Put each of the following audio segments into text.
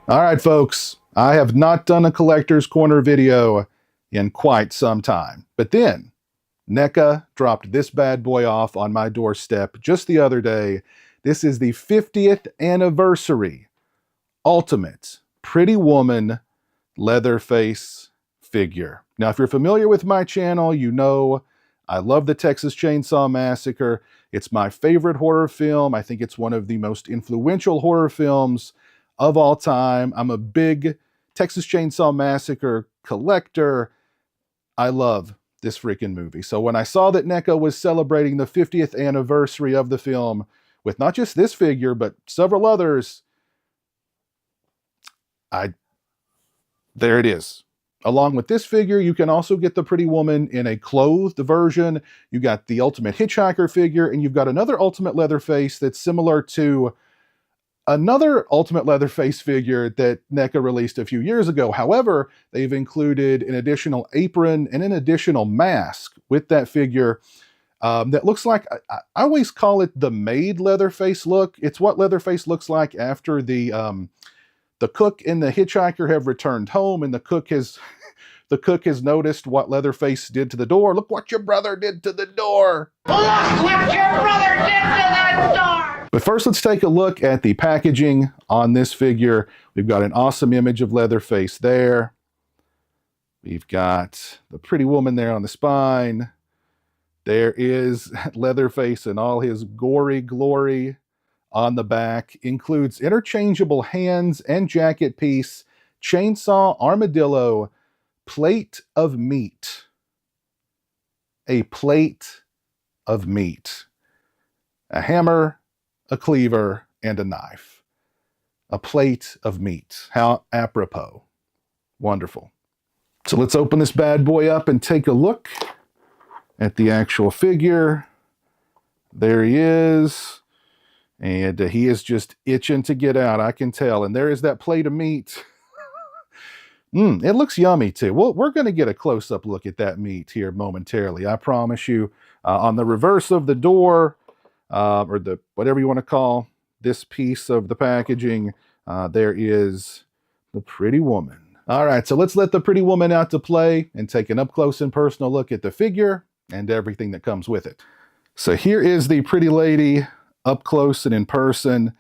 All right, folks, I have not done a collector's corner video in quite some time. But then NECA dropped this bad boy off on my doorstep just the other day. This is the 50th anniversary Ultimate Pretty Woman Leatherface figure. Now, if you're familiar with my channel, you know I love the Texas Chainsaw Massacre. It's my favorite horror film. I think it's one of the most influential horror films of all time. I'm a big Texas Chainsaw Massacre collector. I love this freaking movie. So when I saw that NECA was celebrating the 50th anniversary of the film with not just this figure, but several others, I there it is. Along with this figure, you can also get the Pretty Woman in a clothed version. You got the Ultimate Hitchhiker figure, and you've got another Ultimate Leatherface that's similar to another Ultimate Leatherface figure that NECA released a few years ago. However, they've included an additional apron and an additional mask with that figure that looks like, I always call it the made Leatherface look. It's what Leatherface looks like after the cook and the hitchhiker have returned home, and the cook has noticed what Leatherface did to the door. Look what your brother did to the door. Look what your brother did to that door. But first, let's take a look at the packaging on this figure. We've got an awesome image of Leatherface there. We've got the Pretty Woman there on the spine. There is Leatherface in all his gory glory. On the back includes interchangeable hands and jacket piece, chainsaw, armadillo, plate of meat. A plate of meat. A hammer, a cleaver, and a knife. A plate of meat. How apropos. Wonderful. So let's open this bad boy up and take a look at the actual figure. There he is. And he is just itching to get out, I can tell. And there is that plate of meat. It looks yummy, too. Well, we're going to get a close-up look at that meat here momentarily, I promise you. On the reverse of the door, or the whatever you want to call this piece of the packaging, there is the Pretty Woman. All right, so let's let the Pretty Woman out to play and take an up-close and personal look at the figure and everything that comes with it. So here is the pretty lady up close and in person,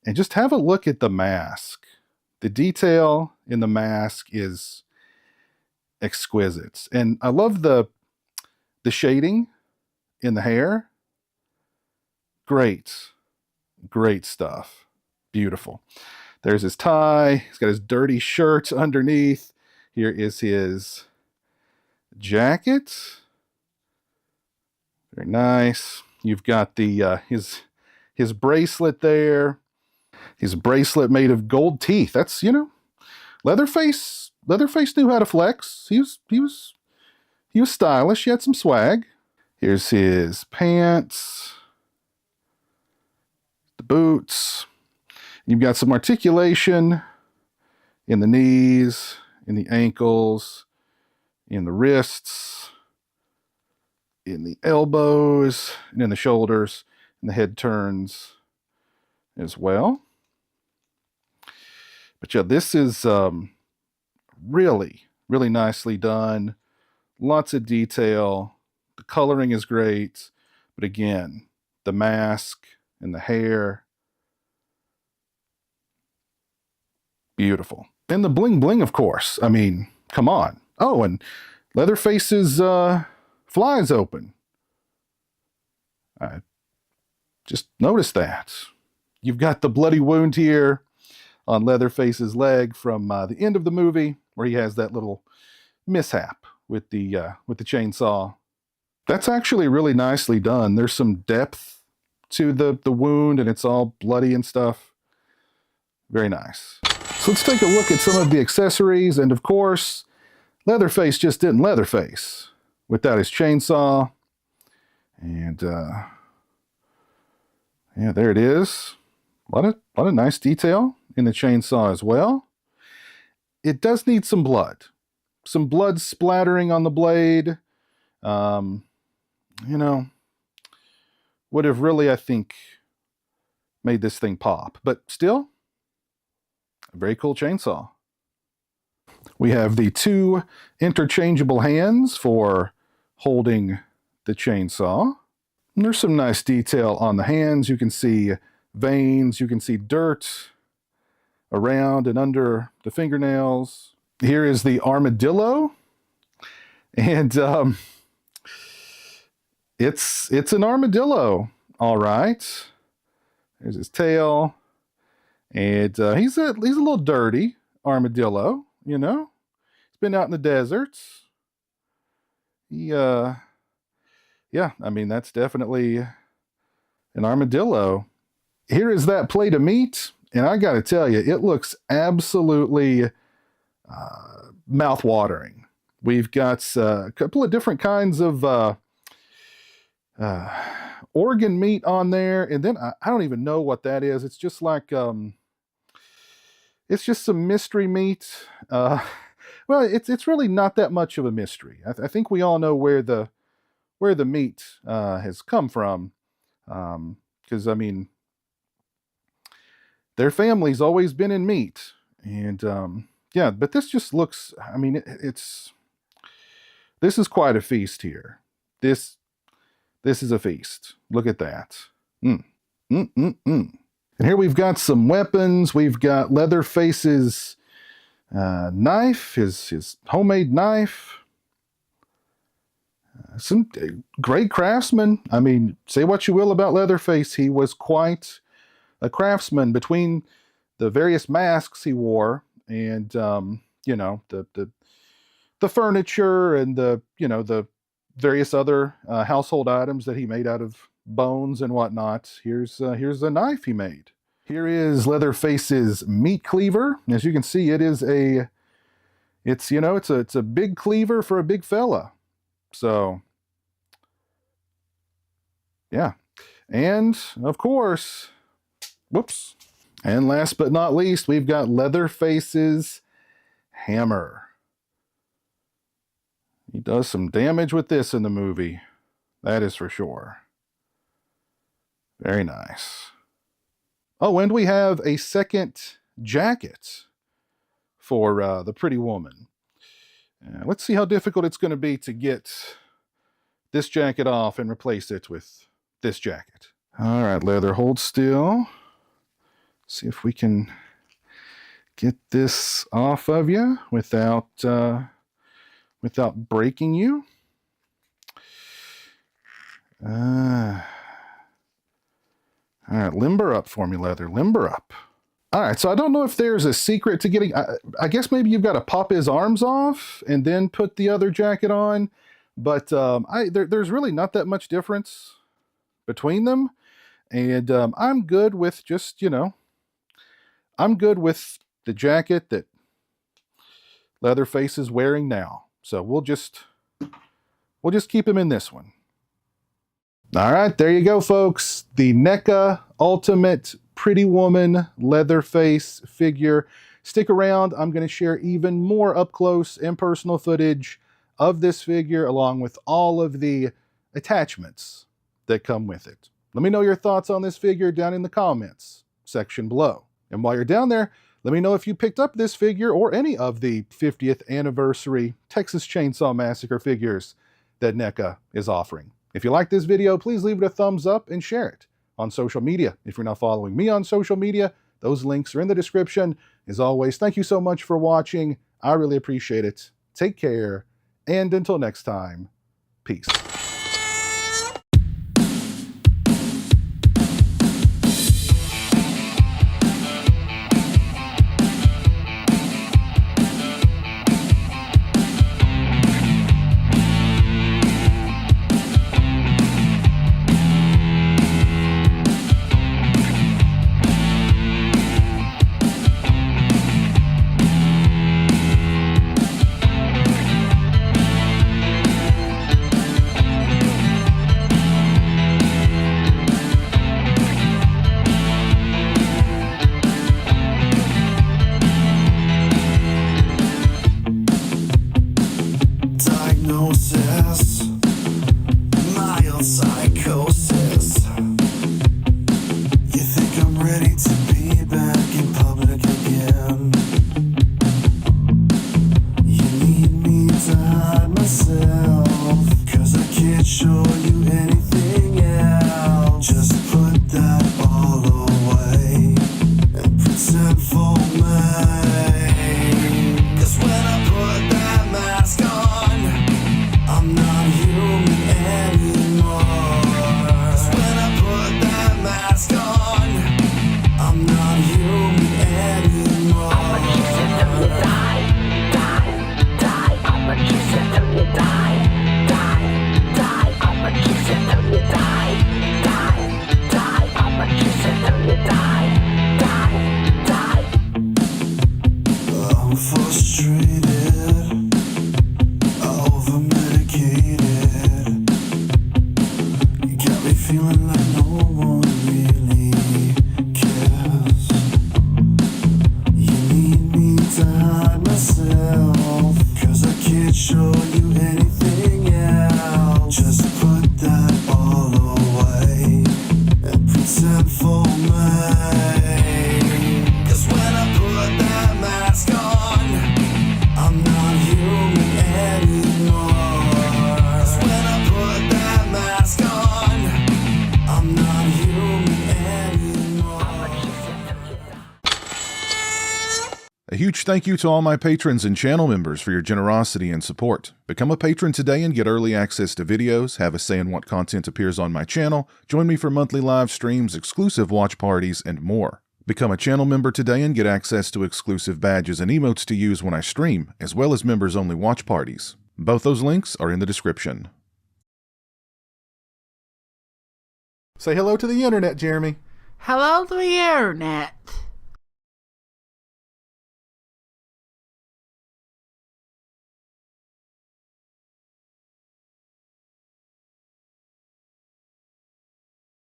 and just have a look at the mask. The detail in the mask is exquisite, and I love the shading in the hair. Great stuff. Beautiful. There's his tie. He's got his dirty shirt underneath. Here is his jacket. Very nice. You've got the his bracelet there. His bracelet made of gold teeth. That's, Leatherface knew how to flex. He was stylish. He had some swag. Here's his pants. The boots. You've got some articulation in the knees, in the ankles, in the wrists, in the elbows, and in the shoulders, and the head turns as well. But yeah, this is really nicely done. Lots of detail. The coloring is great. But again, the mask and the hair, beautiful. And the bling bling, of course. I mean, come on. Oh, and Leatherface's flies open. I just noticed that. You've got the bloody wound here on Leatherface's leg from the end of the movie, where he has that little mishap with the chainsaw. That's actually really nicely done. There's some depth to the wound, and it's all bloody and stuff. Very nice. So let's take a look at some of the accessories, and of course, Leatherface just didn't Leatherface without his chainsaw. And yeah, there it is. A lot of nice detail in the chainsaw as well. It does need some blood. Some blood splattering on the blade. Would have really, I think, made this thing pop. But still, A very cool chainsaw. We have the two interchangeable hands for holding the chainsaw. And there's some nice detail on the hands. You can see veins, you can see dirt around and under the fingernails. Here is the armadillo. And it's an armadillo, all right. There's his tail. And he's a little dirty armadillo, you know. He's been out in the deserts. Yeah, I mean, that's definitely an armadillo. Here is that plate of meat, and I got to tell you, it looks absolutely mouth-watering. We've got a couple of different kinds of organ meat on there, and then I don't even know what that is. It's just like it's just some mystery meat. Well, it's really not that much of a mystery. I think we all know where the meat has come from, because I mean, their family's always been in meat, and yeah. But this just looks. I mean, this is quite a feast here. This is a feast. Look at that. And here we've got some weapons. We've got Leatherface's knife, his homemade knife. Some great craftsman. I mean, say what you will about Leatherface, he was quite a craftsman. Between the various masks he wore and you know, the furniture and the various other household items that he made out of bones and whatnot. Here's a knife he made. Here is Leatherface's meat cleaver. As you can see, it's a big cleaver for a big fella. So yeah. And of course, whoops. And last but not least, we've got Leatherface's hammer. He does some damage with this in the movie. That is for sure. Very nice. Oh, and we have a second jacket for the pretty woman. Let's see how difficult it's going to be to get this jacket off and replace it with this jacket. All right, leather, hold still. See if we can get this off of you without breaking you. All right, limber up for me, leather. Limber up. All right, so I don't know if there's a secret to getting... I guess maybe you've got to pop his arms off and then put the other jacket on. But there's really not that much difference between them. And I'm good with just, I'm good with the jacket that Leatherface is wearing now. So we'll just keep him in this one. All right, there you go, folks. The NECA Ultimate Pretty Woman Leatherface figure. Stick around. I'm going to share even more up close and personal footage of this figure, along with all of the attachments that come with it. Let me know your thoughts on this figure down in the comments section below. And while you're down there, let me know if you picked up this figure or any of the 50th anniversary Texas Chainsaw Massacre figures that NECA is offering. If you like this video, please leave it a thumbs up and share it on social media. If you're not following me on social media, those links are in the description. As always, thank you so much for watching. I really appreciate it. Take care, and until next time, peace. So frustrated, over medicated. You got me feeling like no one really cares. You need me to hide myself, 'cause I can't show you anything else. Just put that all away and pretend for me. 'Cause when I put that mask on, I'm not human anymore. 'Cause when I put that mask on, I'm not human anymore. A huge thank you to all my patrons and channel members for your generosity and support. Become a patron today and get early access to videos, have a say in what content appears on my channel, join me for monthly live streams, exclusive watch parties, and more. Become a channel member today and get access to exclusive badges and emotes to use when I stream, as well as members-only watch parties. Both those links are in the description. Say hello to the internet, Jeremy. Hello to the internet.